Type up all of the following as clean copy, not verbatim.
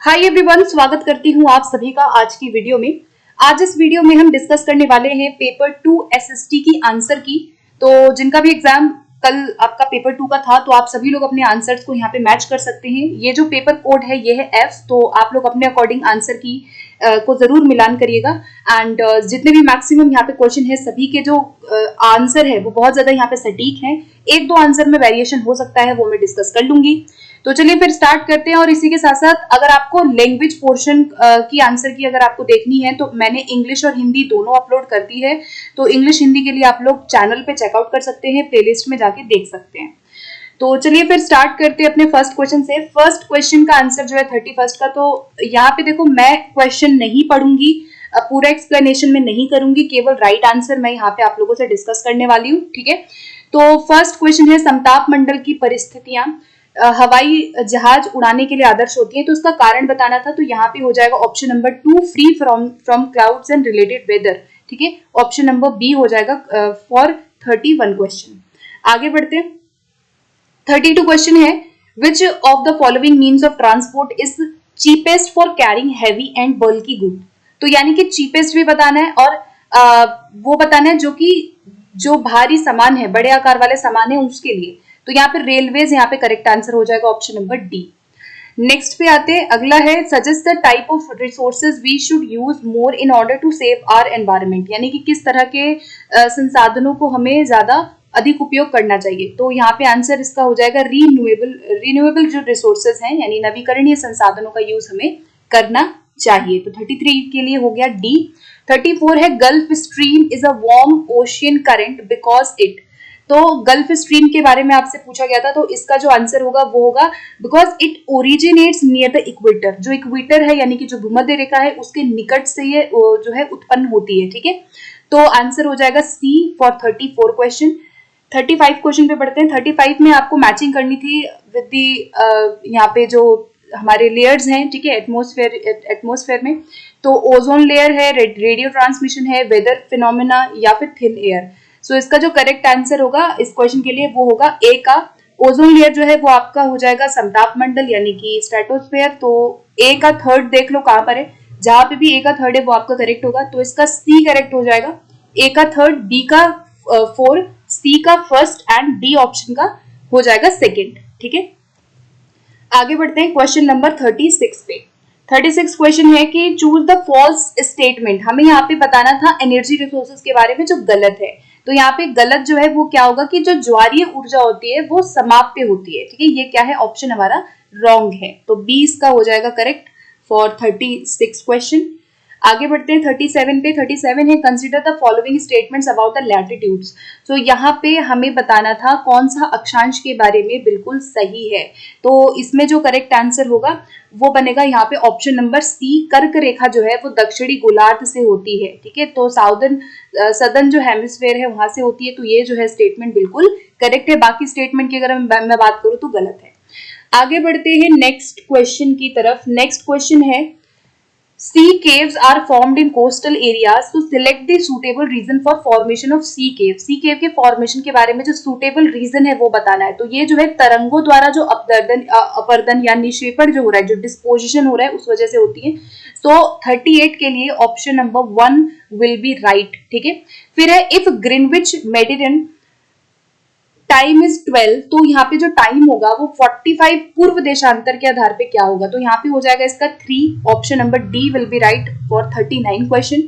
Hi everyone, स्वागत करती हूँ आप सभी का आज की वीडियो में। आज इस वीडियो में हम डिस्कस करने वाले हैं पेपर 2 एसएसटी की आंसर की। तो जिनका भी एग्जाम कल आपका पेपर 2 का था, तो आप सभी लोग अपने आंसर्स को यहाँ पे मैच कर सकते हैं। ये जो पेपर कोड है ये है F, तो आप लोग अपने अकॉर्डिंग आंसर की को जरूर मिलान करिएगा। एंड जितने भी मैक्सिमम यहाँ पे क्वेश्चन है, सभी के जो आंसर है वो बहुत ज्यादा यहाँ पे सटीक है। एक दो आंसर में वेरिएशन हो सकता है, वो मैं डिस्कस कर लूंगी। तो चलिए फिर स्टार्ट करते हैं। और इसी के साथ साथ अगर आपको लैंग्वेज पोर्शन की आंसर की अगर आपको देखनी है, तो मैंने इंग्लिश और हिंदी दोनों अपलोड कर दी है। तो इंग्लिश हिंदी के लिए आप लोग चैनल पे चेकआउट कर सकते हैं, प्लेलिस्ट में जाके देख सकते हैं। तो चलिए फिर स्टार्ट करते हैं अपने फर्स्ट क्वेश्चन से। फर्स्ट क्वेश्चन का आंसर जो है 31 का, तो यहाँ पे देखो मैं क्वेश्चन नहीं पढ़ूंगी, पूरा एक्सप्लेनेशन में नहीं करूंगी, केवल राइट आंसर मैं यहाँ पे आप लोगों से डिस्कस करने वाली हूँ। ठीक है, तो फर्स्ट क्वेश्चन है समताप मंडल की परिस्थितियां हवाई जहाज उड़ाने के लिए आदर्श होती है, तो उसका कारण बताना था। तो यहाँ पे हो जाएगा option number 2, free from clouds and related weather. ठीक है, ऑप्शन नंबर बी हो जाएगा फॉर 31 क्वेश्चन। आगे बढ़ते हैं। 32 क्वेश्चन है, विच of the following means of transport is cheapest for carrying heavy and bulky good. तो यानी कि चीपेस्ट भी बताना है और वो बताना है जो भारी सामान है, बड़े आकार वाले सामान है उसके लिए। तो यहाँ पे रेलवेज यहाँ पे करेक्ट आंसर हो जाएगा ऑप्शन नंबर डी। नेक्स्ट पे आते हैं, अगला है suggest the type of resources we should use more in order to save our environment. यानी कि किस तरह के संसाधनों को हमें ज्यादा अधिक उपयोग करना चाहिए। तो यहाँ पे आंसर इसका हो जाएगा रिन्यूएबल जो रिसोर्सेज हैं, यानी नवीकरणीय संसाधनों का यूज हमें करना चाहिए। तो 33 के लिए हो गया डी। 34 है, gulf stream is a warm ocean current because it. तो गल्फ स्ट्रीम के बारे में आपसे पूछा गया था, तो इसका जो आंसर होगा वो होगा because it originates near the equator. जो इक्वेटर है यानी कि जो भूमध्य रेखा है उसके निकट से ये जो है उत्पन्न होती है। ठीक है, तो आंसर हो जाएगा सी फॉर 34 क्वेश्चन। 35 क्वेश्चन पे बढ़ते हैं। 35 में आपको मैचिंग करनी थी विद दी यहाँ पे जो हमारे लेयर्स हैं। ठीक है, एटमोस्फेयर में तो ओजोन लेयर है, रेडियो ट्रांसमिशन है, वेदर फिनोमेना या फिर थिन एयर। सो इसका जो करेक्ट आंसर होगा इस क्वेश्चन के लिए वो होगा ए का ओजोन लेयर जो है वो आपका हो जाएगा समताप मंडल यानी कि स्ट्रेटोस्फेयर। तो ए का थर्ड देख लो कहां पर है, जहां पे भी ए का थर्ड है वो आपका करेक्ट होगा। तो इसका सी करेक्ट हो जाएगा, ए का थर्ड, बी का 4, सी का फर्स्ट एंड डी ऑप्शन का हो जाएगा सेकेंड। ठीक है, आगे बढ़ते हैं क्वेश्चन नंबर 36 पे। 36 क्वेश्चन है कि चूज द फॉल्स स्टेटमेंट। हमें यहाँ पे बताना था एनर्जी रिसोर्सेज के बारे में जो गलत है। तो यहाँ पे गलत जो है वो क्या होगा कि जो ज्वारीय ऊर्जा होती है वो समाप्य होती है। ठीक है, ये क्या है, ऑप्शन हमारा रॉन्ग है। तो बी इसका हो जाएगा करेक्ट फॉर 36 क्वेश्चन। आगे बढ़ते हैं 37 पे। 37 है, consider the following statements about the latitudes. तो यहाँ पे हमें बताना था कौन सा अक्षांश के बारे में बिल्कुल सही है। तो इसमें जो करेक्ट आंसर होगा वो बनेगा यहाँ पे ऑप्शन नंबर सी, कर्क रेखा जो है वो दक्षिणी गोलार्ध से होती है। ठीक है, तो सदर्न जो हेमिस्फेयर है वहां से होती है। तो ये जो है स्टेटमेंट बिल्कुल करेक्ट है। बाकी स्टेटमेंट की अगर मैं बात करूं तो गलत है। आगे बढ़ते हैं नेक्स्ट क्वेश्चन की तरफ। नेक्स्ट क्वेश्चन है, sea caves are formed in coastal areas to select the suitable reason for formation of sea cave। sea cave के फॉर्मेशन के बारे में जो suitable reason है वो बताना है। तो ये जो है तरंगों द्वारा जो अपवर्तन या निक्षेपण जो हो रहा है, जो डिस्पोजिशन हो रहा है उस वजह से होती है। तो 38 के लिए option number 1 will be right. ठीक है, फिर है if Greenwich Mediterranean time is 12, तो यहाँ पे जो टाइम होगा वो 45 पूर्व देशांतर के आधार पे क्या होगा। तो यहाँ पे हो जाएगा इसका 3, option number D will be right for 39 question.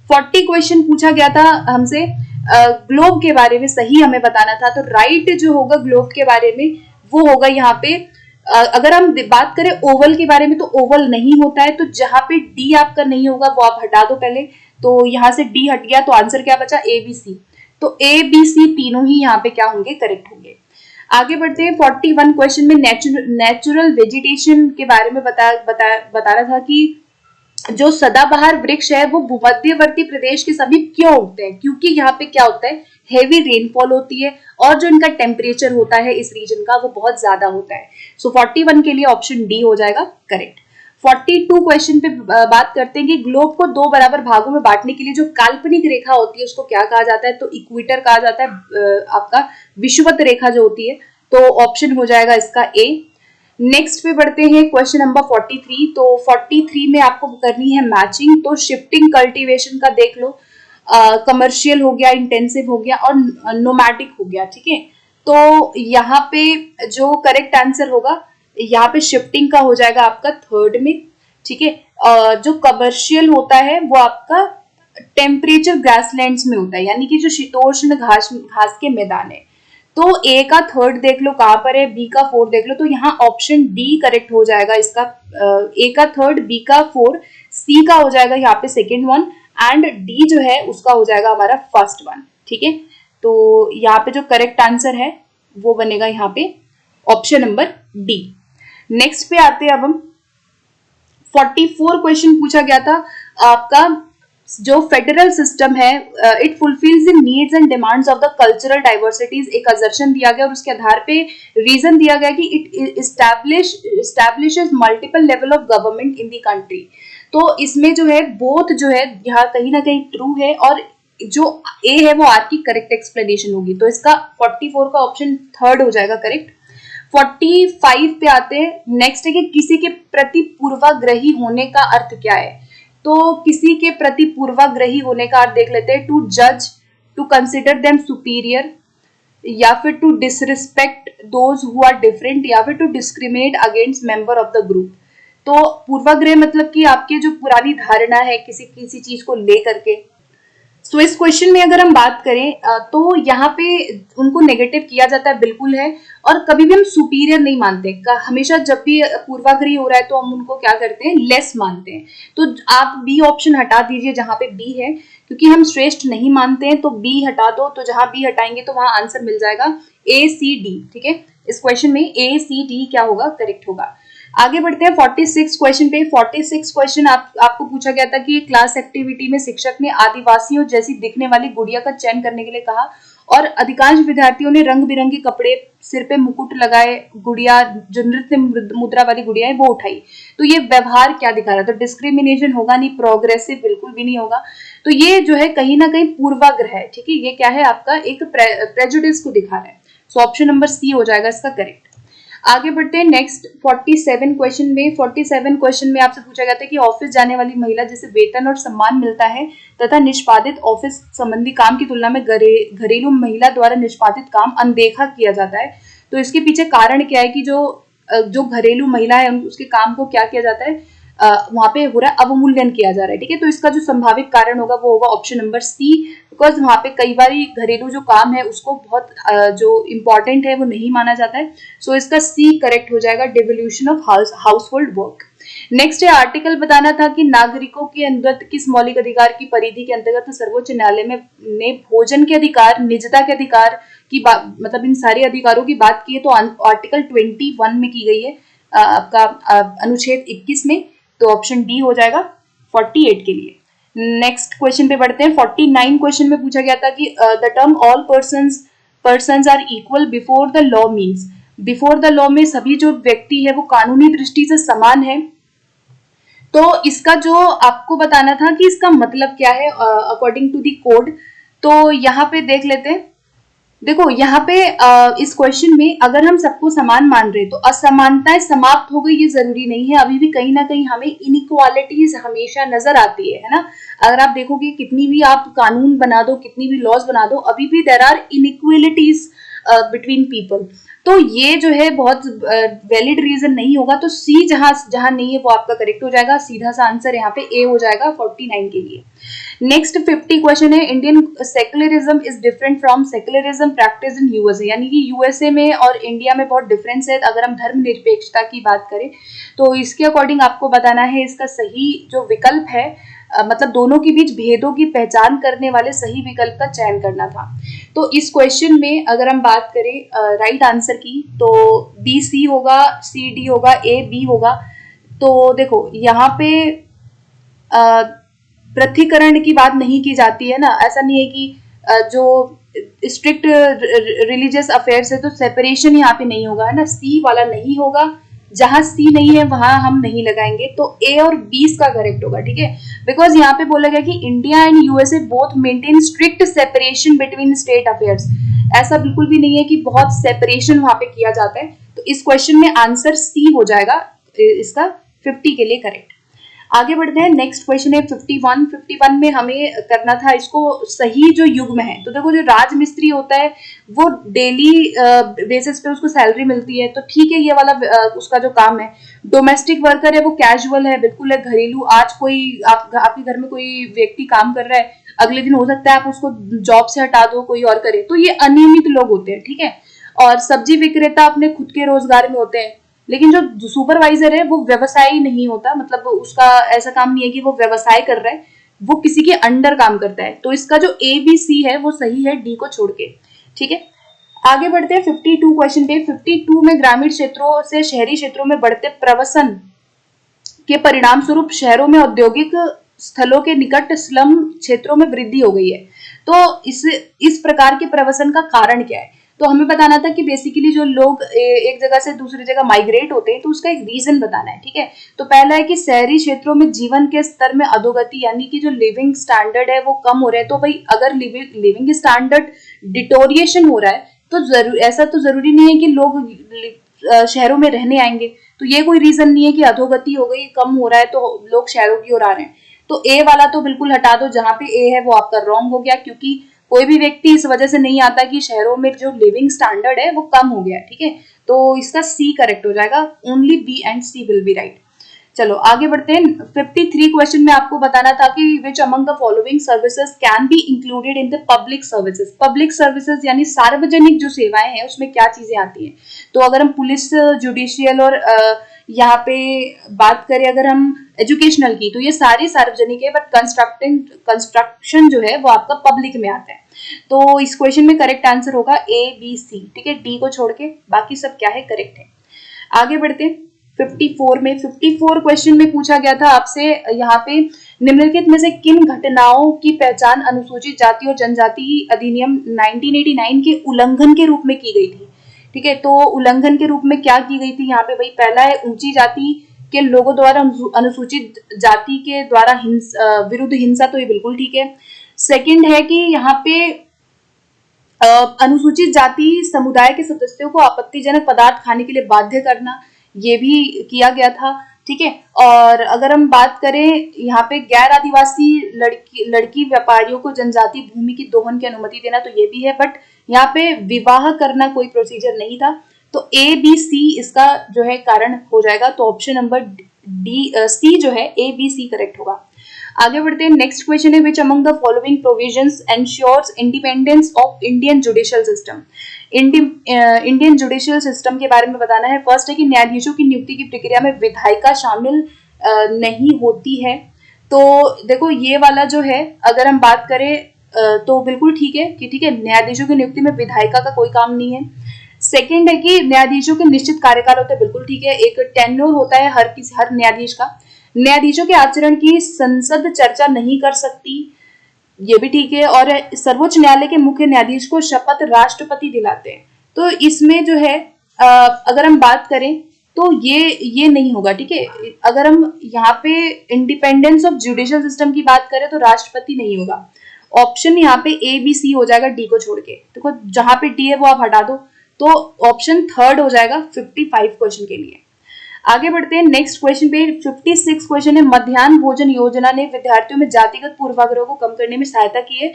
40 question पूछा गया था हमसे ग्लोब के बारे में, सही हमें बताना था। तो राइट जो होगा ग्लोब के बारे में वो होगा यहाँ पे अगर हम बात करें ओवल के बारे में, तो ओवल नहीं होता है। तो जहां पे डी आपका नहीं होगा वो आप हटा दो पहले। तो यहां से डी हट गया, तो आंसर क्या बचा, ए बी सी। तो ए बी सी तीनों ही यहाँ पे क्या होंगे, करेक्ट होंगे। आगे बढ़ते हैं 41 क्वेश्चन में नेचुरल वेजिटेशन के बारे में बता रहा था कि जो सदाबहार वृक्ष है वो भूमध्यवर्ती प्रदेश के समीप क्यों उगते हैं, क्योंकि यहाँ पे क्या होता है, हेवी रेनफॉल होती है और जो इनका टेम्परेचर होता है इस रीजन का वो बहुत ज्यादा होता है। सो 41 के लिए ऑप्शन डी हो जाएगा करेक्ट। 42 क्वेश्चन पे बात करते हैं कि ग्लोब को 2 बराबर भागों में बांटने के लिए जो काल्पनिक रेखा होती है उसको क्या कहा जाता है। तो इक्वेटर कहा जाता है, आपका विषुवत रेखा जो होती है। तो ऑप्शन हो जाएगा इसका ए। नेक्स्ट पे बढ़ते हैं क्वेश्चन नंबर 43। तो 43 में आपको करनी है मैचिंग। तो शिफ्टिंग कल्टीवेशन का देख लो, कमर्शियल हो गया, इंटेंसिव हो गया और नोमैटिक हो गया, ठीक है। तो यहाँ पे जो करेक्ट आंसर होगा, यहाँ पे शिफ्टिंग का हो जाएगा आपका थर्ड में, ठीक है। जो कमर्शियल होता है वो आपका टेम्परेचर ग्रासलैंड्स में होता है, यानी कि जो शीतोष्ण घास घास के मैदान है। तो ए का थर्ड देख लो कहाँ पर है, बी का फोर्थ देख लो, तो यहाँ ऑप्शन डी करेक्ट हो जाएगा इसका। ए का थर्ड, बी का फोर्थ, सी का हो जाएगा यहाँ पे सेकेंड वन, एंड डी जो है उसका हो जाएगा हमारा फर्स्ट वन, ठीक है। तो यहाँ पे जो करेक्ट आंसर है वो बनेगा यहाँ पे ऑप्शन नंबर डी। नेक्स्ट पे आते हैं अब हम 44 क्वेश्चन पूछा गया था आपका। जो फेडरल सिस्टम है, it fulfils the needs and demands of the cultural diversities, एक असर्शन दिया गया और उसके आधार पे रीजन दिया गया कि it establishes multiple level of government in the country. तो इसमें जो है बोथ जो है यहाँ कहीं ना कहीं ट्रू है, और जो ए है वो आर की करेक्ट एक्सप्लेनेशन होगी। तो इसका 44 का ऑप्शन थर्ड हो जाएगा करेक्ट। 45 पे आते हैं। नेक्स्ट है कि किसी के प्रति पूर्वाग्रही होने का अर्थ क्या है। तो किसी के प्रति पूर्वाग्रही होने का अर्थ देख लेते हैं, टू जज, टू कंसिडर देम सुपीरियर, या फिर to disrespect those who are different, या फिर to discriminate against member of the group. तो पूर्वाग्रह मतलब कि आपकी जो पुरानी धारणा है किसी चीज को लेकर के। सो इस क्वेश्चन में अगर हम बात करें तो यहाँ पे उनको नेगेटिव किया जाता है, बिल्कुल है। और कभी भी हम सुपीरियर नहीं मानते, हमेशा जब भी पूर्वाग्रही हो रहा है तो हम उनको क्या करते हैं, लेस मानते हैं। तो आप बी ऑप्शन हटा दीजिए जहां पे बी है, क्योंकि हम श्रेष्ठ नहीं मानते हैं। तो बी हटा दो, तो जहां बी हटाएंगे तो वहां आंसर मिल जाएगा ए सी डी, ठीक है। इस क्वेश्चन में ए सी डी क्या होगा, करेक्ट होगा। आगे बढ़ते हैं 46 क्वेश्चन पे। 46 क्वेश्चन आपको पूछा गया था कि क्लास एक्टिविटी में शिक्षक ने आदिवासियों जैसी दिखने वाली गुड़िया का चयन करने के लिए कहा, और अधिकांश विद्यार्थियों ने रंग बिरंगे कपड़े, सिर पे मुकुट लगाए गुड़िया, जो नृत्य मुद्रा वाली गुड़िया है वो उठाई। तो ये व्यवहार क्या दिखा रहा है, तो डिस्क्रिमिनेशन होगा नहीं, प्रोग्रेसिव बिल्कुल भी नहीं होगा। तो ये जो है कहीं ना कहीं पूर्वाग्रह है, ठीक है। ये क्या है आपका, एक प्रेजुडिस को दिखा रहा है। सो ऑप्शन नंबर सी हो जाएगा इसका करेक्ट। आगे बढ़ते हैं नेक्स्ट 47 क्वेश्चन में। 47 क्वेश्चन में आपसे पूछा गया था कि ऑफिस जाने वाली महिला जिसे वेतन और सम्मान मिलता है तथा निष्पादित ऑफिस संबंधी काम की तुलना में घरेलू महिला द्वारा निष्पादित काम अनदेखा किया जाता है। तो इसके पीछे कारण क्या है कि जो घरेलू महिला है उसके काम को क्या किया जाता है, वहां पे हो रहा है अवमूल्यन किया जा रहा है, ठीक है। तो इसका जो संभावित कारण होगा वो होगा ऑप्शन नंबर सी, बिकॉज वहां पे कई बार घरेलू जो काम है उसको बहुत जो इम्पोर्टेंट है वो नहीं माना जाता है। सो इसका सी करेक्ट हो जाएगा, devolution of house hold work. Next है आर्टिकल बताना था कि नागरिकों के अंतर्गत किस मौलिक अधिकार की परिधि के अंतर्गत सर्वोच्च न्यायालय ने भोजन के अधिकार, निजता के अधिकार की बात, मतलब इन सारे अधिकारों की बात की है। तो आर्टिकल 21 में की गई है आपका अनुच्छेद 21 में। तो ऑप्शन डी हो जाएगा 48 के लिए। नेक्स्ट क्वेश्चन पे बढ़ते हैं। 49 क्वेश्चन में पूछा गया था कि the term all persons are equal before the law means, before the law में सभी जो व्यक्ति है वो कानूनी दृष्टि से समान है। तो इसका जो आपको बताना था कि इसका मतलब क्या है अकॉर्डिंग टू द कोड। तो यहाँ पे देख लेते हैं। देखो यहाँ पे इस क्वेश्चन में अगर हम सबको समान मान रहे तो असमानताएं समाप्त हो गई ये जरूरी नहीं है, अभी भी कहीं ना कहीं हमें इनइक्वालिटीज हमेशा नजर आती है ना। अगर आप देखोगे कितनी भी आप कानून बना दो, कितनी भी लॉज बना दो, अभी भी there are inequalities between people. तो ये जो है बहुत वैलिड रीजन नहीं होगा। तो सी जहां नहीं है वो आपका करेक्ट हो जाएगा। सीधा सा आंसर यहाँ पे ए हो जाएगा 49 के लिए। नेक्स्ट 50 क्वेश्चन है, Indian secularism is different from secularism practice in USA, यानी कि यूएसए में और इंडिया में बहुत डिफरेंस है। अगर हम धर्मनिरपेक्षता की बात करें तो इसके अकॉर्डिंग आपको बताना है इसका सही जो विकल्प है, मतलब दोनों के बीच भेदों की पहचान करने वाले सही विकल्प का चयन करना था। तो इस क्वेश्चन में अगर हम बात करें राइट आंसर की तो बी सी होगा, सी डी होगा, ए बी होगा। तो देखो यहाँ पे पृथकीकरण की बात नहीं की जाती है ना, ऐसा नहीं है कि जो स्ट्रिक्ट रिलीजियस अफेयर्स है तो सेपरेशन यहाँ पे नहीं होगा, है ना। सी वाला नहीं होगा, जहां सी नहीं है वहां हम नहीं लगाएंगे। तो ए और बी का करेक्ट होगा, ठीक है। बिकॉज यहाँ पे बोला गया कि India and USA both maintain strict separation between state affairs. ऐसा बिल्कुल भी नहीं है कि बहुत सेपरेशन वहां पे किया जाता है। तो इस क्वेश्चन में आंसर सी हो जाएगा इसका 50 के लिए करेक्ट। आगे बढ़ते हैं, नेक्स्ट क्वेश्चन है 51। 51 में हमें करना था इसको सही जो युग्म है। तो देखो जो राजमिस्त्री होता है वो डेली बेसिस पे उसको सैलरी मिलती है, तो ठीक है ये वाला उसका जो काम है। डोमेस्टिक वर्कर है वो कैजुअल है, बिल्कुल है घरेलू। आज कोई आपके घर में कोई व्यक्ति काम कर रहा है, अगले दिन हो सकता है आप उसको जॉब से हटा दो, कोई और करे, तो ये अनियमित लोग होते हैं, ठीक है। और सब्जी विक्रेता अपने खुद के रोजगार में होते हैं, लेकिन जो सुपरवाइजर है वो व्यवसायी नहीं होता, मतलब उसका ऐसा काम नहीं है कि वो व्यवसाय कर रहा है, वो किसी के अंडर काम करता है। तो इसका जो ए बी सी है वो सही है डी को छोड़ के, ठीक है। आगे बढ़ते हैं 52 क्वेश्चन पे। 52 में ग्रामीण क्षेत्रों से शहरी क्षेत्रों में बढ़ते प्रवसन के परिणाम स्वरूप शहरों में औद्योगिक स्थलों के निकट स्लम क्षेत्रों में वृद्धि हो गई है। तो इस प्रकार के प्रवसन का कारण क्या है? तो हमें बताना था कि बेसिकली जो लोग एक जगह से दूसरी जगह माइग्रेट होते हैं, तो उसका एक रीजन बताना है, ठीक है। तो पहला है कि शहरी क्षेत्रों में जीवन के स्तर में अधोगति, यानी कि जो लिविंग स्टैंडर्ड है वो कम हो रहा है। तो भाई अगर लिविंग स्टैंडर्ड डिटोरिएशन हो रहा है तो ऐसा तो जरूरी नहीं है कि लोग शहरों में रहने आएंगे। तो ये कोई रीजन नहीं है कि अधोगति हो गई, कम हो रहा है तो लोग शहरों की ओर आ रहे हैं। तो ए वाला तो बिल्कुल हटा दो, जहां पे ए है वो आपका रॉन्ग हो गया, क्योंकि कोई भी व्यक्ति इस वजह से नहीं आता कि शहरों में जो लिविंग स्टैंडर्ड है वो कम हो गया, ठीक है। तो इसका सी करेक्ट हो जाएगा, only B and C will be right. चलो आगे बढ़ते हैं। 53 क्वेश्चन में आपको बताना था कि which among the following services can be included in the public services. Public services यानी सार्वजनिक जो सेवाएं हैं उसमें क्या चीजें आती हैं। तो अगर हम पुलिस, जुडिशियल और यहाँ पे बात करें अगर हम एजुकेशनल की, तो ये सारी सार्वजनिक है, बट कंस्ट्रक्शन जो है वो आपका पब्लिक में आता है। तो इस क्वेश्चन में करेक्ट आंसर होगा ए बी सी, ठीक है। डी को छोड़ के बाकी सब क्या है करेक्ट है। आगे बढ़ते हैं 54 में। 54 क्वेश्चन में पूछा गया था आपसे यहाँ पे निम्नलिखित में से किन घटनाओं की पहचान अनुसूचित जाति और जनजाति अधिनियम 1989 के उल्लंघन के रूप में की गई थी, ठीक है। तो उल्लंघन के रूप में क्या की गई थी यहाँ पे? भाई पहला है ऊंची जाति के लोगों द्वारा अनुसूचित जाति के द्वारा विरुद्ध हिंसा, तो ये बिल्कुल ठीक है। सेकंड है कि यहाँ पे अनुसूचित जाति समुदाय के सदस्यों को आपत्तिजनक पदार्थ खाने के लिए बाध्य करना, ये भी किया गया था, ठीक है। और अगर हम बात करें यहाँ पे गैर आदिवासी लड़की व्यापारियों को जनजाति भूमि की दोहन की अनुमति देना, तो ये भी है, बट यहाँ पे विवाह करना कोई प्रोसीजर नहीं था। तो ए बी सी इसका जो है कारण हो जाएगा। तो ऑप्शन नंबर डी सी जो है ए बी सी करेक्ट होगा। आगे बढ़ते हैं, नेक्स्ट क्वेश्चन है which among the following provisions ensures independence of Indian judicial system. Indian judicial system के बारे में बताना है। फर्स्ट है कि न्यायाधीशों की नियुक्ति की प्रक्रिया में विधायिका शामिल नहीं होती है। तो देखो ये वाला जो है अगर हम बात करें तो बिल्कुल ठीक है कि ठीक है, न्यायाधीशों की नियुक्ति में विधायिका का कोई काम नहीं है। सेकंड है कि न्यायाधीशों के निश्चित कार्यकाल होते हैं, बिल्कुल ठीक है। एक टेन्योर होता है हर न्यायाधीश का। न्यायाधीशों के आचरण की संसद चर्चा नहीं कर सकती, ये भी ठीक है। और सर्वोच्च न्यायालय के मुख्य न्यायाधीश को शपथ राष्ट्रपति दिलाते हैं। तो इसमें जो है अगर हम बात करें तो ये नहीं होगा, ठीक है। अगर हम यहाँ पे इंडिपेंडेंस ऑफ जुडिशियल सिस्टम की बात करें तो राष्ट्रपति नहीं होगा। ऑप्शन यहाँ पे ए बी सी हो जाएगा डी को छोड़ के। देखो जहां पे डी है वो आप हटा दो, तो ऑप्शन थर्ड हो जाएगा 55 क्वेश्चन के लिए। आगे बढ़ते हैं, नेक्स्ट क्वेश्चन पे 56 क्वेश्चन है मध्याह्न भोजन योजना ने विद्यार्थियों में जातिगत पूर्वाग्रह को कम करने में सहायता की है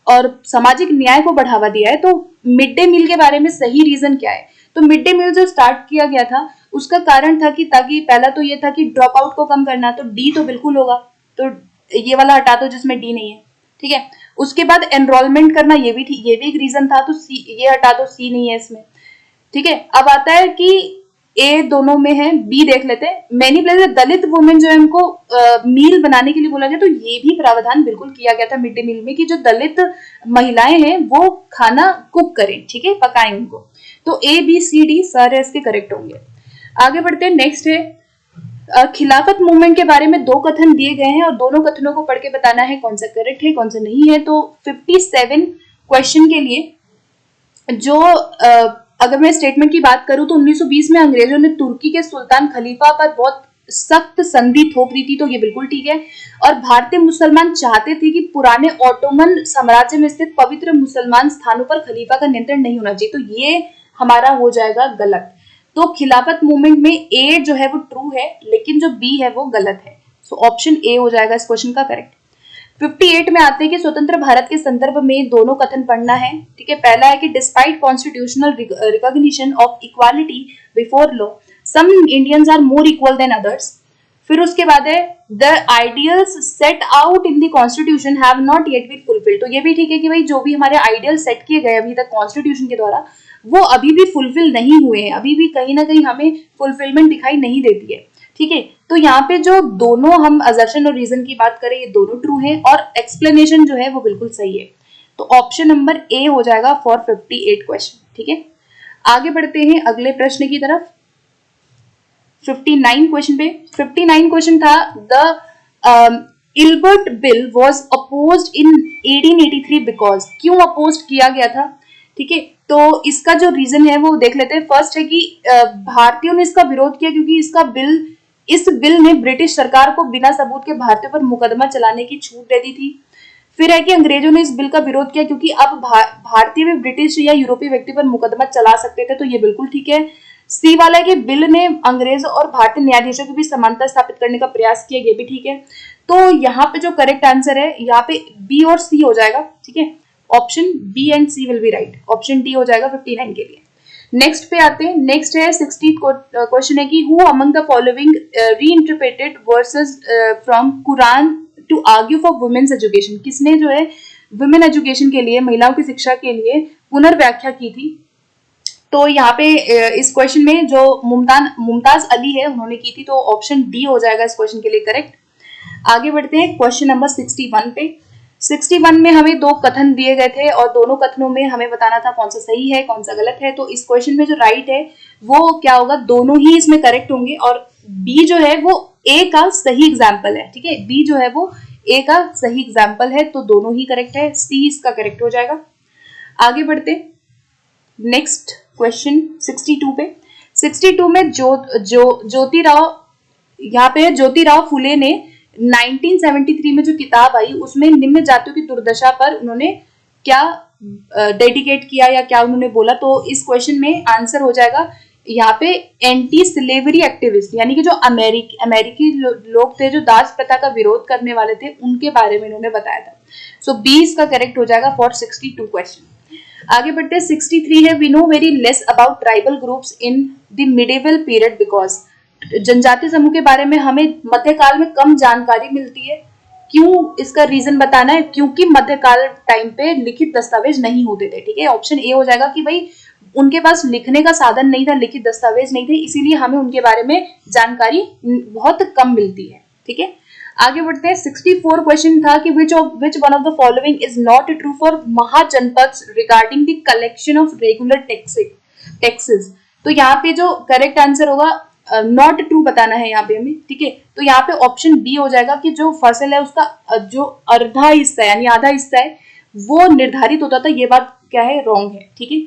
और सामाजिक न्याय को बढ़ावा दिया है। तो मिड डे मील के बारे में सही रीजन क्या है? तो मिड डे मील जो स्टार्ट किया गया था उसका कारण था कि ताकि पहला तो ये था कि ड्रॉप आउट को कम करना, तो डी तो बिल्कुल होगा, तो ये वाला हटा दो जिसमें डी नहीं है, ठीक है। उसके बाद एनरोलमेंट करना, ये भी एक रीजन था, तो सी ये हटा दो, सी नहीं है इसमें, ठीक है। अब आता है कि ए दोनों में है, बी देख लेते हैं। मैनी प्लेसेस दलित वुमेन जो है उनको मील बनाने के लिए बोला गया, तो ये भी प्रावधान बिल्कुल किया गया था मिड डे मील में कि जो दलित महिलाएं हैं वो खाना कुक करें, ठीक है, पकाएं उनको। तो ए बी सी डी सारे इसके करेक्ट होंगे। आगे बढ़ते हैं, नेक्स्ट है खिलाफत मूवमेंट के बारे में दो कथन दिए गए हैं और दोनों कथनों को पढ़ के बताना है कौन सा करेक्ट है कौन सा नहीं है। तो 57 क्वेश्चन के लिए जो अगर मैं स्टेटमेंट की बात करूं तो 1920 में अंग्रेजों ने तुर्की के सुल्तान खलीफा पर बहुत सख्त संधि थोप दी थी, तो ये बिल्कुल ठीक है। और भारतीय मुसलमान चाहते थे कि पुराने ऑटोमन साम्राज्य में स्थित पवित्र मुसलमान स्थानों पर खलीफा का नियंत्रण नहीं होना चाहिए, तो ये हमारा हो जाएगा गलत। तो खिलाफत मूवमेंट में ए जो है वो ट्रू है, लेकिन जो बी है वो गलत है। सो ऑप्शन ए हो जाएगा इस क्वेश्चन का करेक्ट। 58 में आते हैं कि स्वतंत्र भारत के संदर्भ में दोनों कथन पढ़ना है। ठीक है, पहला है कि despite constitutional recognition of equality before law some Indians are more equal than others. फिर उसके बाद है the ideals set out in the constitution have not yet been fulfilled. तो ये भी ठीक है कि भाई जो भी हमारे आइडियल सेट किए गए अभी तक कॉन्स्टिट्यूशन के द्वारा वो अभी भी फुलफिल नहीं हुए हैं, अभी भी कहीं ना कहीं हमें फुलफिलमेंट दिखाई नहीं देती है। ठीक है, तो यहाँ पे जो दोनों हम असर्शन और रीजन की बात करें ये दोनों ट्रू है और एक्सप्लेनेशन जो है वो बिल्कुल सही है। तो ऑप्शन नंबर ए हो जाएगा फॉर 58 क्वेश्चन। ठीक है, आगे बढ़ते हैं अगले प्रश्न की तरफ। 59 क्वेश्चन पे 59 क्वेश्चन था the Ilbert bill was opposed in 1883 because. क्यों अपोज्ड किया गया था? ठीक है, तो इसका जो रीजन है वो देख लेते हैं। फर्स्ट है कि भारतीयों ने इसका विरोध किया क्योंकि इस बिल ने ब्रिटिश सरकार को बिना सबूत के भारतीयों पर मुकदमा चलाने की छूट दे दी थी। फिर है कि अंग्रेजों ने इस बिल का विरोध किया क्योंकि अब भारतीय भी ब्रिटिश या यूरोपीय व्यक्ति पर मुकदमा चला सकते थे, तो ये बिल्कुल ठीक है। सी वाला है कि बिल ने अंग्रेज और भारतीय न्यायाधीशों की भी समानता स्थापित करने का प्रयास किया, ये भी ठीक है। तो यहाँ पे जो करेक्ट आंसर है यहाँ पे बी और सी हो जाएगा। ठीक है, option B and C will be right. Option D हो जाएगा 59 के लिए। नेक्स्ट पे आते हैं। नेक्स्ट है 60th क्वेश्चन है कि who among the following reinterpreted verses from Quran to argue for women's education. किसने जो है वुमेन एजुकेशन के लिए, महिलाओं की शिक्षा के लिए पुनर्व्याख्या की थी? तो यहाँ पे इस क्वेश्चन में जो मुमताज अली है उन्होंने की थी, तो ऑप्शन डी हो जाएगा इस क्वेश्चन के लिए करेक्ट। आगे बढ़ते हैं क्वेश्चन नंबर 61 पे। 61 में हमें दो कथन दिए गए थे और दोनों कथनों में हमें बताना था कौन सा सही है कौन सा गलत है। तो इस क्वेश्चन में जो राइट है वो क्या होगा, दोनों ही इसमें करेक्ट होंगे और बी जो है वो ए का सही एग्जाम्पल है। ठीक है, बी जो है वो ए का सही एग्जाम्पल है, तो दोनों ही करेक्ट है। सी इसका करेक्ट हो जाएगा। आगे बढ़ते नेक्स्ट क्वेश्चन 62 पे। 62 में ज्योतिराव यहाँ पे ज्योतिराव फुले ने 1973 में जो किताब आई उसमें निम्न जातियों की दुर्दशा पर उन्होंने क्या डेडिकेट किया या क्या उन्होंने बोला? तो इस क्वेश्चन में आंसर हो जाएगा यहाँ पे एंटी स्लेवरी एक्टिविस्ट, यानी कि जो अमेरिकी लोग थे जो दास प्रथा का विरोध करने वाले थे उनके बारे में इन्होंने बताया था। सो बी इसका करेक्ट हो जाएगा फॉर 62 क्वेश्चन। आगे बढ़ते हैं 63 है we know very less about tribal groups in the medieval period because. जनजातीय समूह के बारे में हमें मध्यकाल में कम जानकारी मिलती है। क्यों? इसका रीजन बताना है। क्योंकि मध्यकाल टाइम पे लिखित दस्तावेज नहीं होते थे। ठीक है, ऑप्शन ए हो जाएगा कि भाई उनके पास लिखने का साधन नहीं था, लिखित दस्तावेज नहीं थे, इसीलिए हमें उनके बारे में जानकारी बहुत कम मिलती है। ठीक है, आगे बढ़ते हैं 64 क्वेश्चन था कि which one of the following is not true for mahajanapada regarding the collection of regular taxes. तो यहाँ पे जो करेक्ट आंसर होगा नॉट ट्रू बताना है यहाँ पे हमें। ठीक है, तो यहाँ पे ऑप्शन बी हो जाएगा कि जो फसल है उसका जो अर्धा हिस्सा यानी आधा हिस्सा है वो निर्धारित होता था, ये बात क्या है, रॉन्ग है। ठीक है,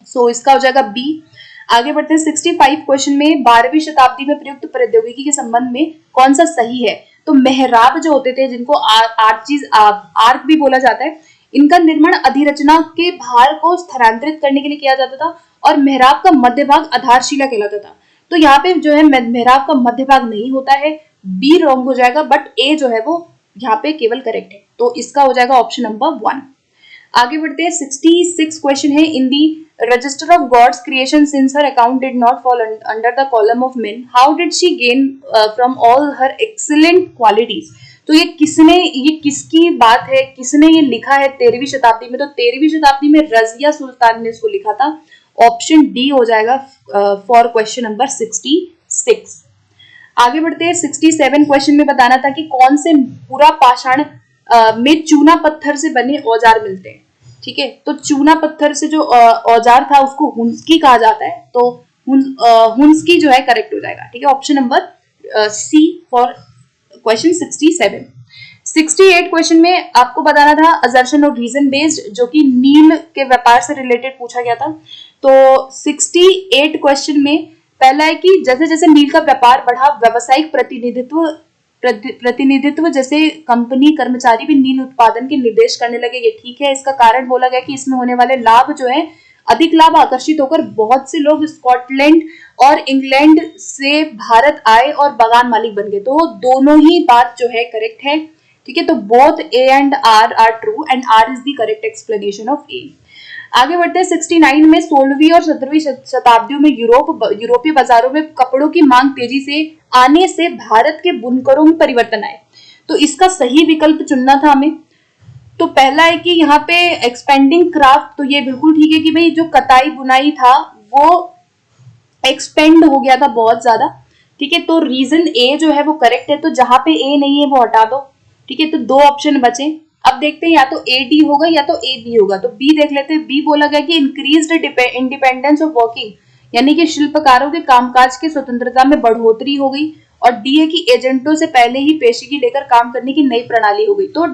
सो इसका हो जाएगा बी। आगे बढ़ते हैं 65 क्वेश्चन में 12वीं शताब्दी में प्रयुक्त प्रौद्योगिकी के संबंध में कौन सा सही है? तो मेहराब जो होते थे जिनको आर्क भी बोला जाता है, इनका निर्माण अधिरचना के भार को स्थानांतरित करने के लिए किया जाता था और मेहराब का मध्य भाग आधारशिला कहलाता था। तो यहाँ पे जो है मेहराब का मध्य भाग नहीं होता है, बी रॉन्ग हो जाएगा, बट ए जो है वो यहाँ पे केवल करेक्ट है, तो इसका हो जाएगा ऑप्शन नंबर 1। आगे बढ़ते हैं 66 क्वेश्चन है in the register of God's creation since her account did not fall under the column of men how did she gain from all her excellent qualities. तो ये किसकी बात है, किसने ये लिखा है 13वीं शताब्दी में? तो 13वीं शताब्दी में रजिया सुल्तान ने इसको लिखा था। ऑप्शन डी हो जाएगा फॉर क्वेश्चन नंबर 66। आगे बढ़ते हैं 67 क्वेश्चन में बताना था कि कौन से पूरा पाषाण में चूना पत्थर से बने औजार मिलते हैं। ठीक है, तो चूना पत्थर से जो औजार था उसको हुंस्की कहा जाता है, तो हुंस्की जो है करेक्ट हो जाएगा। ठीक है, option number C for question 67। 68 question में आपको बताना था असर्शन और रीजन बेस्ड, जो कि नील के व्यापार से रिलेटेड पूछा गया था। तो 68 क्वेश्चन में पहला है कि जैसे जैसे नील का व्यापार बढ़ा व्यावसायिक प्रतिनिधित्व जैसे कंपनी कर्मचारी भी नील उत्पादन के निर्देश करने लगे, ये ठीक है। इसका कारण बोला गया कि इसमें होने वाले लाभ जो है अधिक लाभ आकर्षित होकर बहुत से लोग स्कॉटलैंड और इंग्लैंड से भारत आए और बागान मालिक बन गए। तो दोनों ही बात जो है करेक्ट है, ठीक है। तो both A and R true and R is the correct explanation of A. आगे बढ़ते हैं 69 में 16वीं और 17वीं शताब्दियों में यूरोपीय बाजारों में कपड़ों की मांग तेजी से आने से भारत के बुनकरों में परिवर्तन आए। तो इसका सही विकल्प चुनना था हमें। तो पहला है कि यहाँ पे एक्सपेंडिंग क्राफ्ट, तो ये बिल्कुल ठीक है कि भाई जो कताई बुनाई था वो एक्सपेंड हो गया था बहुत ज्यादा, ठीक है। तो रीजन ए जो है वो करेक्ट है। तो जहां पे ए नहीं है वो हटा दो, ठीक है। तो दो ऑप्शन बचे। अब देखते हैं या तो ए डी होगा या तो ए बी होगा। तो बी देख लेते हैं। बी बोला गया कि इंक्रीज्ड इंडिपेंडेंस ऑफ वर्किंग, यानी कि शिल्पकारों के कामकाज की स्वतंत्रता में बढ़ोतरी हो गई। और डी है कि एजेंटों से पहले ही पेशगी लेकर काम करने की नई प्रणाली हो गई। तो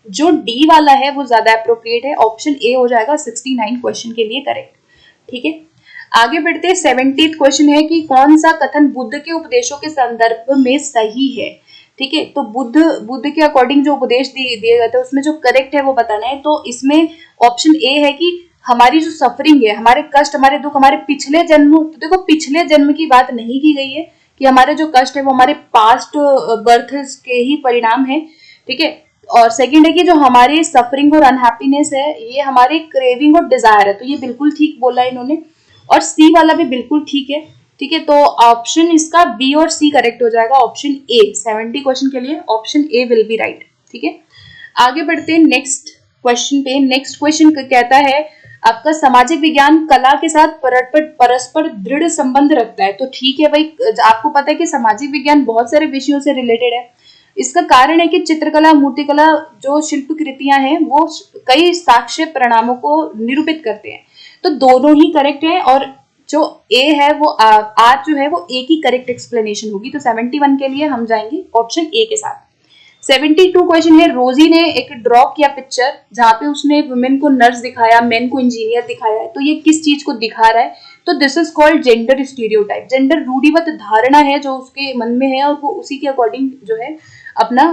जो डी वाला है वो ज्यादा अप्रोप्रिएट है। ऑप्शन ए हो जाएगा 69 क्वेश्चन के लिए करेक्ट, ठीक है। आगे बढ़ते हैं 70th क्वेश्चन है कि कौन सा कथन बुद्ध के उपदेशों के संदर्भ में सही है, ठीक है। तो बुद्ध के अकॉर्डिंग जो उपदेश दिए गए थे उसमें जो करेक्ट है वो बताना है। तो इसमें ऑप्शन ए है कि हमारी जो सफरिंग है, हमारे कष्ट, हमारे दुख, हमारे पिछले जन्म, तो देखो पिछले जन्म की बात नहीं की गई है कि हमारे जो कष्ट है वो हमारे पास्ट बर्थ के ही परिणाम है, ठीक है। और सेकंड है कि जो हमारी सफरिंग और अनहैप्पीनेस है ये हमारे क्रेविंग और डिजायर है। तो ये बिल्कुल ठीक बोला इन्होंने। और सी वाला भी बिल्कुल ठीक है, ठीक है। तो ऑप्शन इसका बी और सी करेक्ट हो जाएगा। ऑप्शन ए 70 क्वेश्चन के लिए option A will be right, ठीक है। आगे बढ़ते हैं नेक्स्ट क्वेश्चन पे। नेक्स्ट क्वेश्चन कहता है आपका सामाजिक विज्ञान कला के साथ परस्पर दृढ़ संबंध रखता है। तो ठीक है भाई, आपको पता है कि सामाजिक विज्ञान बहुत सारे विषयों से रिलेटेड है। इसका कारण है कि चित्रकला, मूर्तिकला जो शिल्प कृतियां हैं वो कई साक्ष्य परिणामों को निरूपित करते हैं। तो दोनों ही करेक्ट है। और जो ए है वो आर जो है वो ए की करेक्ट एक्सप्लेनेशन होगी। तो 71 के लिए हम जाएंगे ऑप्शन ए के साथ। 72 क्वेश्चन है, रोजी ने एक ड्रॉ किया पिक्चर जहां पे उसने वुमेन को नर्स दिखाया, मेन को इंजीनियर दिखाया है। तो ये किस चीज को दिखा रहा है? तो this is called gender stereotype. Gender रूढ़िवत धारणा है जो उसके मन में है और वो उसी के अकॉर्डिंग जो है अपना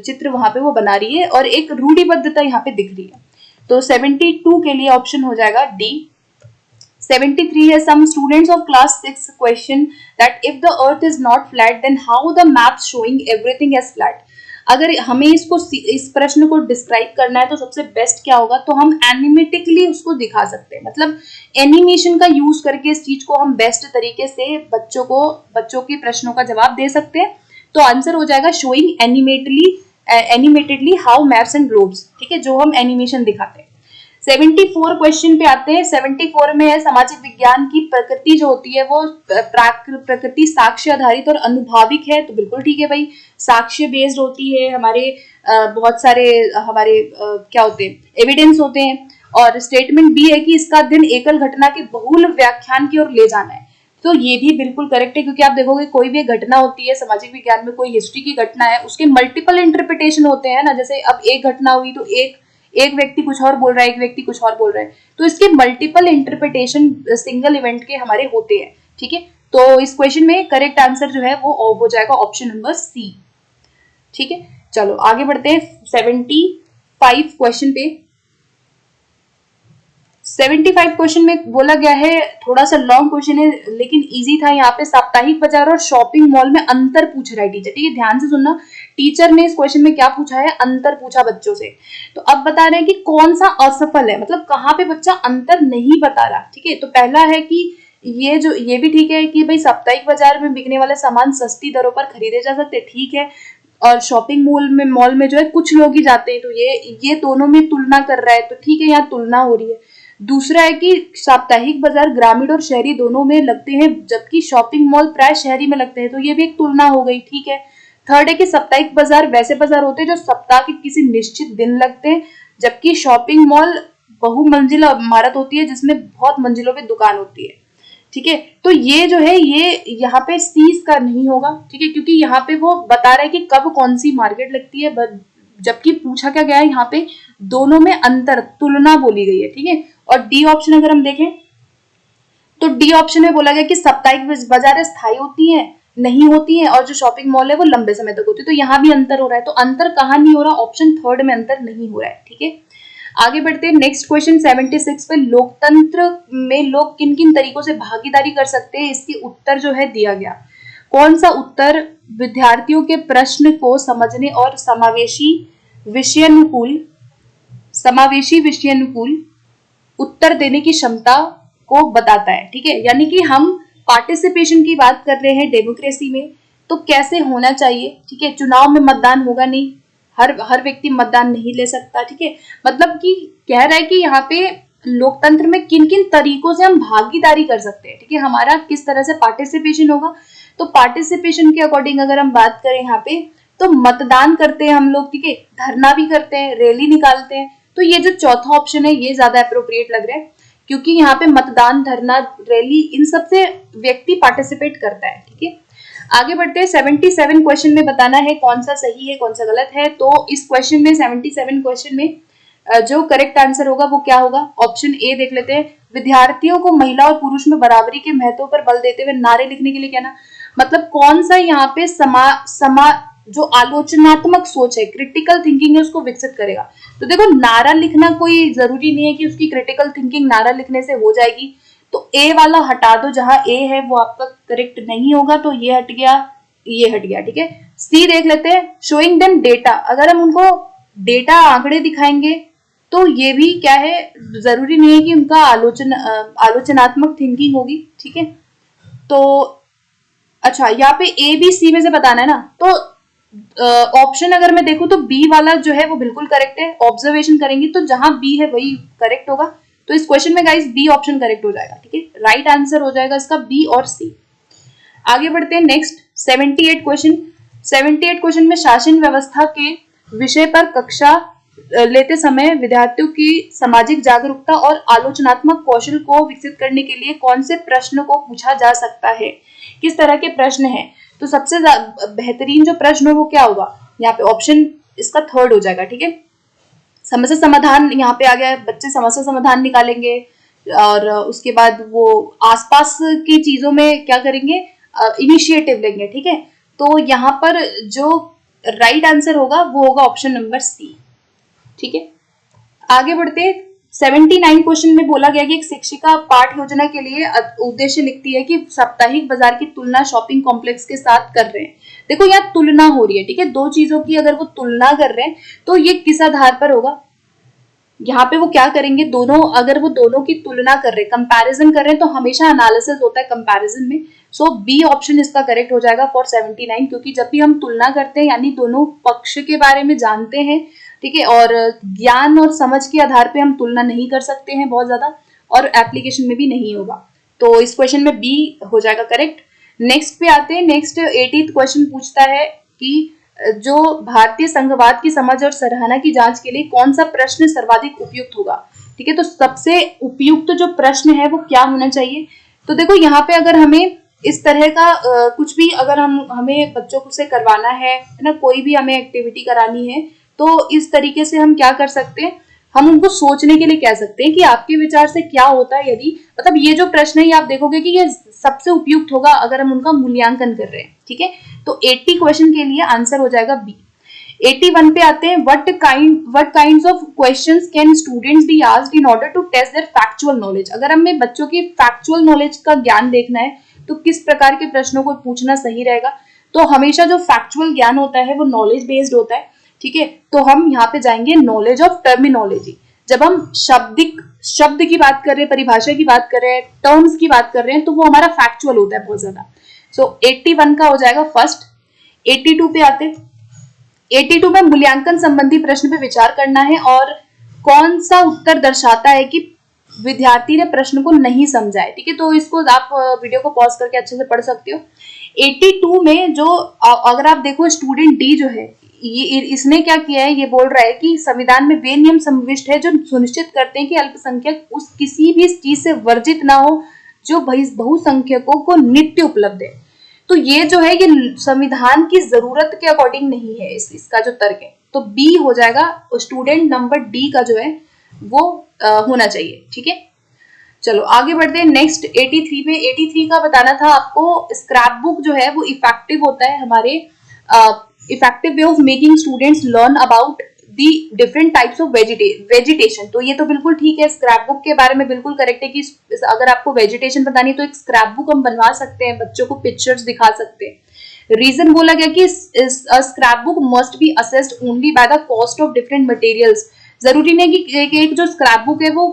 चित्र वहां पे वो बना रही है और एक रूढ़िबद्धता यहाँ पे दिख रही है। तो 72 के लिए ऑप्शन हो जाएगा डी। 73 है, some students of class 6 question that if the earth is not flat then how the maps showing everything as flat। अगर हमें इस प्रश्न को डिस्क्राइब करना है तो सबसे बेस्ट क्या होगा? तो हम एनिमेटिकली उसको दिखा सकते हैं, मतलब एनिमेशन का यूज करके इस चीज को हम बेस्ट तरीके से बच्चों के प्रश्नों का जवाब दे सकते हैं। तो आंसर हो जाएगा showing animatedly how maps and globes, ठीक है, जो हम एनिमेशन दिखाते हैं। 74 क्वेश्चन पे आते हैं। 74 में है सामाजिक विज्ञान की प्रकृति जो होती है वो प्रकृति साक्ष्य आधारित और अनुभाविक है। तो बिल्कुल ठीक है भाई, साक्ष्य बेस्ड होती है। हमारे बहुत सारे क्या होते हैं, एविडेंस होते हैं। और स्टेटमेंट बी है कि इसका अध्ययन एकल घटना के बहुल व्याख्यान की ओर ले जाना है। तो ये भी बिल्कुल करेक्ट है, क्योंकि आप देखोगे कोई भी घटना होती है सामाजिक विज्ञान में, कोई हिस्ट्री की घटना है, उसके मल्टीपल इंटरप्रिटेशन होते हैं ना। जैसे अब एक घटना हुई तो एक व्यक्ति कुछ और बोल रहा है, एक व्यक्ति कुछ और बोल रहा है, तो इसके मल्टीपल इंटरप्रिटेशन सिंगल इवेंट के हमारे होते हैं, ठीक है। तो इस क्वेश्चन में करेक्ट आंसर जो है वो हो जाएगा ऑप्शन नंबर सी, ठीक है। चलो आगे बढ़ते हैं 75 क्वेश्चन पे। 75 क्वेश्चन में बोला गया है, थोड़ा सा लॉन्ग क्वेश्चन है लेकिन इजी था। यहाँ पे साप्ताहिक बाजार और शॉपिंग मॉल में अंतर पूछ रहा है टीचर, ठीक है, ध्यान से सुनना। टीचर ने इस क्वेश्चन में क्या पूछा है? अंतर पूछा बच्चों से। तो अब बता रहे हैं कि कौन सा असफल है, मतलब कहाँ पे बच्चा अंतर नहीं बता रहा, ठीक है। तो पहला है कि ये भी ठीक है कि भाई साप्ताहिक बाजार में बिकने वाले सामान सस्ती दरों पर खरीदे जा सकते, ठीक है। और शॉपिंग मॉल में जो है कुछ लोग ही जाते हैं, तो ये दोनों में तुलना कर रहा है, तो ठीक है, यहाँ तुलना हो रही है। दूसरा है कि साप्ताहिक बाजार ग्रामीण और शहरी दोनों में लगते हैं, जबकि शॉपिंग मॉल प्राय शहरी में लगते हैं, तो ये भी एक तुलना हो गई, ठीक है। थर्ड है कि साप्ताहिक बाजार वैसे बाजार होते हैं जो सप्ताह के किसी निश्चित दिन लगते हैं, जबकि शॉपिंग मॉल बहुमंजिला इमारत होती है जिसमें बहुत मंजिलों पे दुकान होती है, ठीक है। तो ये जो है ये यहाँ पे सीज का नहीं होगा, ठीक है, क्योंकि यहाँ पे वो बता रहा है कि कब कौन सी मार्केट लगती है, जबकि पूछा क्या गया है यहाँ पे दोनों में अंतर, तुलना बोली गई है, ठीक है। और डी ऑप्शन अगर हम देखें तो डी ऑप्शन में बोला गया कि साप्ताहिक बाजार स्थायी होती है, नहीं होती है, और जो शॉपिंग मॉल है वो लंबे समय तक होती है। तो यहाँ भी अंतर हो रहा है, तो अंतर कहाँ नहीं हो रहा? ऑप्शन थर्ड में अंतर नहीं हो रहा है, ठीक है। आगे बढ़ते हैं नेक्स्ट क्वेश्चन 76 पे, लोकतंत्र में लोग किन किन तरीकों से भागीदारी कर सकते हैं, इसके उत्तर जो है दिया गया। कौन सा उत्तर विद्यार्थियों के प्रश्न को समझने और समावेशी विषयानुकूल उत्तर देने की क्षमता को बताता है। ठीक है, यानी कि हम पार्टिसिपेशन की बात कर रहे हैं डेमोक्रेसी में, तो कैसे होना चाहिए। ठीक है, चुनाव में मतदान होगा नहीं, हर व्यक्ति मतदान नहीं ले सकता। ठीक है, मतलब कि कह रहा है कि यहाँ पे लोकतंत्र में किन किन तरीकों से हम भागीदारी कर सकते हैं। ठीक है, हमारा किस तरह से पार्टिसिपेशन होगा। तो पार्टिसिपेशन के अकॉर्डिंग अगर हम बात करें यहाँ पे, तो मतदान करते हैं हम लोग। ठीक है, धरना भी करते हैं, रैली निकालते हैं। तो ये जो चौथा ऑप्शन है ये ज्यादा अप्रोप्रिएट लग रहा है, क्योंकि यहाँ पे मतदान, धरना, रैली, इन सब से व्यक्ति पार्टिसिपेट करता है। ठीक है, आगे बढ़ते हैं 77 क्वेश्चन में बताना है कौन सा सही है कौन सा गलत है। तो इस क्वेश्चन में 77 क्वेश्चन में जो करेक्ट आंसर होगा वो क्या होगा। ऑप्शन ए देख लेते हैं, विद्यार्थियों को महिला और पुरुष में बराबरी के महत्व पर बल देते हुए नारे लिखने के लिए कहना। मतलब कौन सा यहाँ पे जो आलोचनात्मक सोच है, क्रिटिकल थिंकिंग है, उसको विकसित करेगा। तो देखो, नारा लिखना कोई जरूरी नहीं है कि उसकी क्रिटिकल थिंकिंग नारा लिखने से हो जाएगी। तो ए वाला हटा दो, जहां ए है वो आपका करेक्ट नहीं होगा, तो ये हट गया, ये हट गया। ठीक है, सी देख लेते हैं, शोइंग देम डेटा। अगर हम उनको डेटा, आंकड़े दिखाएंगे तो ये भी क्या है, जरूरी नहीं है कि उनका आलोचनात्मक थिंकिंग होगी। ठीक है, तो अच्छा, यहाँ पे ए बी सी में से बताना है ना, तो ऑप्शन अगर मैं देखूं तो बी वाला जो है वो बिल्कुल करेक्ट है। ऑब्जर्वेशन करेंगे तो जहां बी है वही करेक्ट होगा। तो इस क्वेश्चन में गाइस बी ऑप्शन करेक्ट हो जाएगा। ठीक है, राइट आंसर हो जाएगा इसका बी और सी। आगे बढ़ते हैं नेक्स्ट 78 क्वेश्चन। 78 क्वेश्चन में शासन व्यवस्था के विषय पर कक्षा लेते समय विद्यार्थियों की सामाजिक जागरूकता और आलोचनात्मक कौशल को विकसित करने के लिए कौन से प्रश्न को पूछा जा सकता है, किस तरह के प्रश्न हैं। तो सबसे बेहतरीन जो प्रश्न हो वो क्या होगा, यहाँ पे ऑप्शन इसका थर्ड हो जाएगा। ठीक है, समस्या समाधान यहाँ पे आ गया, बच्चे समस्या समाधान निकालेंगे और उसके बाद वो आसपास की चीजों में क्या करेंगे, इनिशिएटिव लेंगे। ठीक है, तो यहाँ पर जो राइट आंसर होगा वो होगा ऑप्शन नंबर सी। ठीक है, आगे बढ़ते 79 क्वेश्चन में बोला गया कि एक शिक्षिका पाठ योजना के लिए उद्देश्य लिखती है कि साप्ताहिक बाजार की तुलना शॉपिंग कॉम्प्लेक्स के साथ कर रहे हैं। देखो, यहाँ तुलना हो रही है। ठीक है, दो चीजों की अगर वो तुलना कर रहे हैं तो ये किस आधार पर होगा, यहाँ पे वो क्या करेंगे, दोनों, अगर वो दोनों की तुलना कर रहे हैं, कंपैरिजन कर रहे हैं, तो हमेशा एनालिसिस होता है कंपैरिजन में। सो बी ऑप्शन इसका करेक्ट हो जाएगा फॉर 79, क्योंकि जब भी हम तुलना करते हैं यानी दोनों पक्ष के बारे में जानते हैं। ठीक है, और ज्ञान और समझ के आधार पे हम तुलना नहीं कर सकते हैं बहुत ज्यादा, और एप्लीकेशन में भी नहीं होगा। तो इस क्वेश्चन में बी हो जाएगा करेक्ट। नेक्स्ट पे आते हैं, नेक्स्ट 80th क्वेश्चन पूछता है कि जो भारतीय संघवाद की समझ और सराहना की जांच के लिए कौन सा प्रश्न सर्वाधिक उपयुक्त होगा। ठीक है, तो सबसे उपयुक्त जो प्रश्न है वो क्या होना चाहिए। तो देखो, यहाँ पे अगर हमें इस तरह का कुछ भी अगर हमें बच्चों से करवाना है ना, कोई भी हमें एक्टिविटी करानी है, तो इस तरीके से हम क्या कर सकते हैं, हम उनको सोचने के लिए कह सकते हैं कि आपके विचार से क्या होता है। यदि मतलब ये जो प्रश्न है ये आप देखोगे कि ये सबसे उपयुक्त होगा अगर हम उनका मूल्यांकन कर रहे हैं। ठीक है, तो 80 क्वेश्चन के लिए आंसर हो जाएगा बी। 81 पे आते हैं, what kinds of questions can students be asked in order to test their factual knowledge. अगर हमें बच्चों की फैक्चुअल नॉलेज का ज्ञान देखना है तो किस प्रकार के प्रश्नों को पूछना सही रहेगा। तो हमेशा जो फैक्चुअल ज्ञान होता है वो नॉलेज बेस्ड होता है। ठीक है, तो हम यहाँ पे जाएंगे नॉलेज ऑफ टर्मिनोलॉजी। जब हम शब्द की बात कर रहे हैं, परिभाषा की बात कर रहे हैं, टर्म्स की बात कर रहे हैं, तो वो हमारा फैक्चुअल होता है बहुत ज्यादा। सो 81 का हो जाएगा फर्स्ट। 82 पे आते, 82 में मूल्यांकन संबंधी प्रश्न पे विचार करना है और कौन सा उत्तर दर्शाता है कि विद्यार्थी ने प्रश्न को नहीं समझा है। ठीक है, तो इसको आप वीडियो को पॉज करके अच्छे से पढ़ सकते हो। 82 में जो अगर आप देखो, स्टूडेंट डी जो है ये इसने क्या किया है, ये बोल रहा है कि संविधान में वे नियम समाविष्ट है जो सुनिश्चित करते हैं कि अल्पसंख्यक उस किसी भी चीज से वर्जित ना हो जो बहुसंख्यकों को नित्य उपलब्ध है। तो ये जो है ये संविधान की जरूरत के अकॉर्डिंग नहीं है, इसका जो तर्क है। तो बी हो जाएगा, स्टूडेंट नंबर डी का जो है वो होना चाहिए। ठीक है, चलो आगे बढ़ते हैं नेक्स्ट 83 पे। 83 का बताना था आपको, स्क्रैप बुक जो है वो इफेक्टिव होता है हमारे effective way of making students learn about the different types of vegetation. तो ये तो बिल्कुल ठीक है, स्क्रैप बुक के बारे में बिल्कुल करेक्ट है कि अगर आपको वेजिटेशन बतानी है तो एक स्क्रैप बुक हम बनवा सकते हैं, बच्चों को पिक्चर्स दिखा सकते हैं। रीजन बोला गया कि scrap book must be assessed only by the cost of different materials. जरूरी नहीं कि एक जो स्क्रैप बुक है वो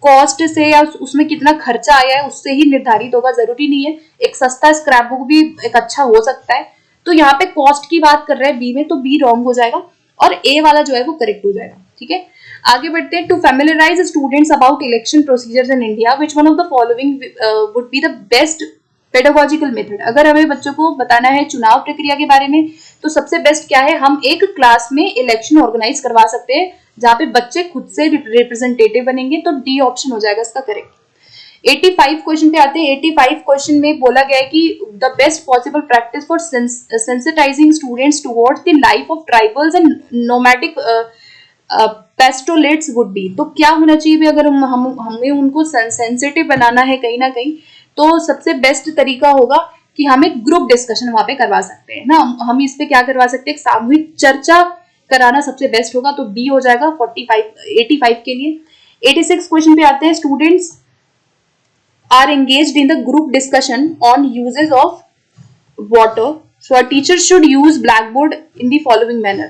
कॉस्ट से या उसमें कितना खर्चा आया है उससे ही निर्धारित होगा, जरूरी नहीं है। एक सस्ता स्क्रैप बुक भी एक अच्छा हो सकता है। तो यहाँ पे कॉस्ट की बात कर रहे हैं बी में, तो बी रॉन्ग हो जाएगा और ए वाला जो है वो करेक्ट हो जाएगा। ठीक है, आगे बढ़ते हैं। To familiarise students about election procedures in India which one of the following would be the best pedagogical method. अगर हमें बच्चों को बताना है चुनाव प्रक्रिया के बारे में तो सबसे बेस्ट क्या है, हम एक क्लास में इलेक्शन ऑर्गेनाइज करवा सकते हैं जहां पे बच्चे खुद से रिप्रेजेंटेटिव बनेंगे। तो डी ऑप्शन हो जाएगा इसका करेक्ट। 85 क्वेश्चन पे आते हैं। 85 क्वेश्चन में बोला गया है कि the best possible practice for sensitising students towards the life of tribals and nomadic pastoralists would be. तो क्या होना चाहिए भी अगर हमें उनको सेंसिटिव बनाना है कहीं ना कहीं, तो सबसे बेस्ट तरीका होगा कि हम एक ग्रुप डिस्कशन वहां पे करवा सकते हैं ना। हम इस पे क्या करवा सकते हैं, एक सामूहिक चर्चा कराना सबसे बेस्ट होगा। तो डी हो जाएगा 85 के लिए। 86 क्वेश्चन पे आते हैं। Students are engaged in the group discussion on uses of water, so a teacher should use blackboard in the following manner।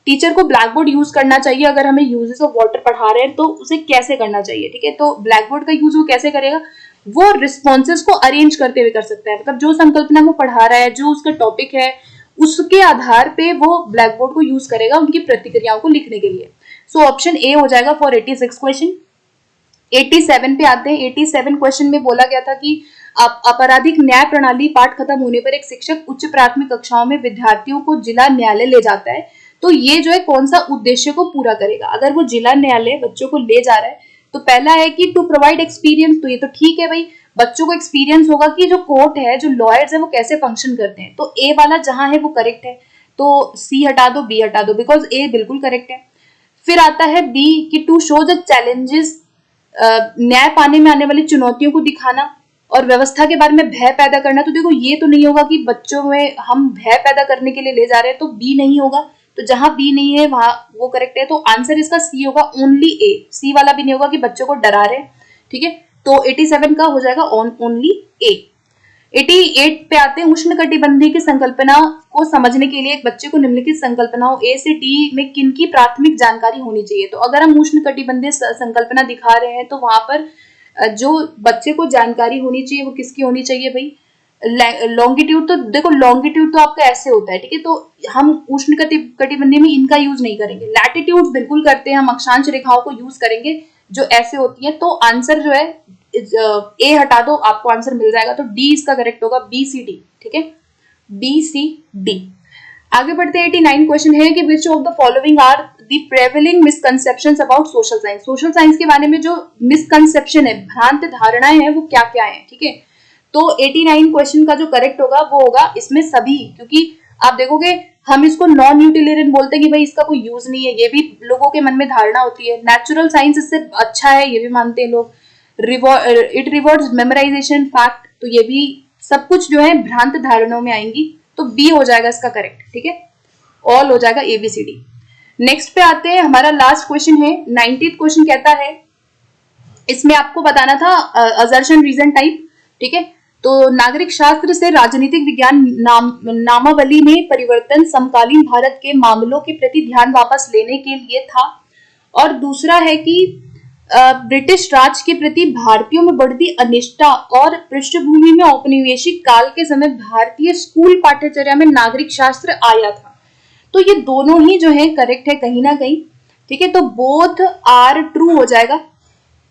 Teacher को ब्लैक बोर्ड यूज करना चाहिए अगर हमें यूजेस ऑफ वाटर पढ़ा रहे हैं तो उसे कैसे करना चाहिए। ठीक है, तो ब्लैक बोर्ड का यूज वो कैसे करेगा, वो रिस्पॉन्सेज को अरेंज करते हुए कर सकता है। मतलब जो संकल्पना वो पढ़ा रहा है, जो उसका टॉपिक है, उसके आधार पे वो ब्लैक बोर्ड को यूज करेगा उनकी प्रतिक्रियाओं को लिखने के लिए। सो ऑप्शन ए हो जाएगा फॉर 86 क्वेश्चन। 87 पे आते हैं। 87 क्वेश्चन में बोला गया था कि आपराधिक न्याय प्रणाली पाठ खत्म होने पर एक शिक्षक उच्च प्राथमिक कक्षाओं में विद्यार्थियों को जिला न्यायालय ले जाता है, तो ये जो है कौन सा उद्देश्य को पूरा करेगा। अगर वो जिला न्यायालय बच्चों को ले जा रहा है तो पहला है कि टू प्रोवाइड एक्सपीरियंस, तो ये तो ठीक है भाई, बच्चों को एक्सपीरियंस होगा कि जो कोर्ट है, जो लॉयर्स है वो कैसे फंक्शन करते हैं। तो ए वाला जहां है वो करेक्ट है, तो सी हटा दो, बी हटा दो, बिकॉज ए बिल्कुल करेक्ट है। फिर आता है बी कि टू शो द चैलेंजेस, न्याय पाने में आने वाली चुनौतियों को दिखाना और व्यवस्था के बारे में भय पैदा करना। तो देखो ये तो नहीं होगा कि बच्चों में हम भय पैदा करने के लिए ले जा रहे हैं, तो बी नहीं होगा। तो जहां बी नहीं है वहां वो करेक्ट है, तो आंसर इसका सी होगा, ओनली ए। सी वाला भी नहीं होगा कि बच्चों को डरा रहे हैं। ठीक है, तो 87 का हो जाएगा ओनली ए। 88 पे आते हैं। उष्णकटिबंधीय की संकल्पना को समझने के लिए एक बच्चे को निम्नलिखित संकल्पनाओं ए से डी में किनकी प्राथमिक जानकारी होनी चाहिए। तो अगर हम उष्णकटिबंधीय संकल्पना दिखा रहे हैं तो वहां पर जो बच्चे को जानकारी होनी चाहिए वो किसकी होनी चाहिए भाई, लॉन्गिट्यूड। तो देखो लॉन्गिट्यूड तो आपका ऐसे होता है, ठीक है, तो हम उष्णकटिबंधीय में इनका यूज नहीं करेंगे। लैटिट्यूड बिल्कुल करते हैं, हम अक्षांश रेखाओं को यूज करेंगे जो ऐसे होती है। तो आंसर जो है ए हटा दो, आपको आंसर मिल जाएगा। तो डी इसका करेक्ट होगा, बी सी डी। ठीक है, बी सी डी। आगे बढ़ते हैं। 89 क्वेश्चन है कि which of the following are the prevailing misconceptions about social science. Social science के बारे में जो मिसकंसेप्शन है, भ्रांत धारणाएं हैं, वो क्या क्या है। ठीक है, तो 89 क्वेश्चन का जो करेक्ट होगा वो होगा इसमें सभी, क्योंकि आप देखोगे हम इसको नॉन यूटिलिरियन बोलते हैं कि भाई इसका कोई यूज नहीं है, ये भी लोगों के मन में धारणा होती है। नेचुरल साइंस इससे अच्छा है, ये भी मानते हैं लोग। इट रिवॉर्ड्स मेमोराइजेशन फैक्ट, तो ये भी सब कुछ जो है भ्रांत धारणाओं में आएंगी। तो बी हो जाएगा इसका करेक्ट। ठीक है, ऑल हो जाएगा ABCD। नेक्स्ट पे आते हैं। हमारा लास्ट क्वेश्चन है 90th क्वेश्चन कहता है, इसमें आपको बताना था असर्शन रीजन टाइप। ठीक है, तो नागरिक शास्त्र से राजनीतिक विज्ञान नामावली में परिवर्तन समकालीन भारत के मामलों के प्रति ध्यान वापस लेने के लिए था। और दूसरा है कि ब्रिटिश राज के प्रति भारतीयों में बढ़ती अनिष्ठा और पृष्ठभूमि में औपनिवेशिक काल के समय भारतीय स्कूल पाठ्यचर्या में नागरिक शास्त्र आया था। तो ये दोनों ही जो है करेक्ट है कहीं ना कहीं। ठीक है, तो बोथ आर ट्रू हो जाएगा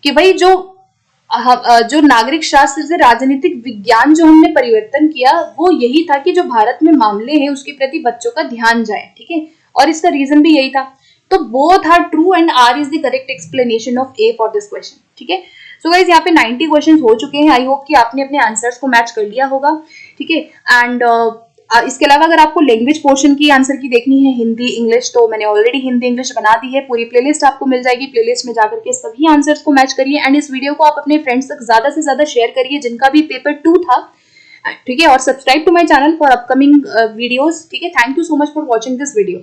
कि भाई जो नागरिक शास्त्र से राजनीतिक विज्ञान जो हमने परिवर्तन किया वो यही था कि जो भारत में मामले हैं उसके प्रति बच्चों का ध्यान जाए। ठीक है, और इसका रीजन भी यही था। तो both are true and R is the correct explanation of A for this question. ठीक है, सो गाइस यहाँ पे 90 क्वेश्चंस हो चुके हैं। आई होप कि आपने अपने आंसर्स को मैच कर लिया होगा। ठीक है, एंड इसके अलावा अगर आपको लैंग्वेज पोर्शन की आंसर की देखनी है, हिंदी इंग्लिश, तो मैंने ऑलरेडी हिंदी इंग्लिश बना दी है। पूरी प्लेलिस्ट आपको मिल जाएगी, प्लेलिस्ट में जाकर के सभी आंसर्स को मैच करिए एंड इस वीडियो को आप अपने फ्रेंड्स तक ज्यादा से ज्यादा शेयर करिए जिनका भी पेपर 2 था। ठीक है, और subscribe to my channel for upcoming videos. ठीक है, thank you so much for watching this video.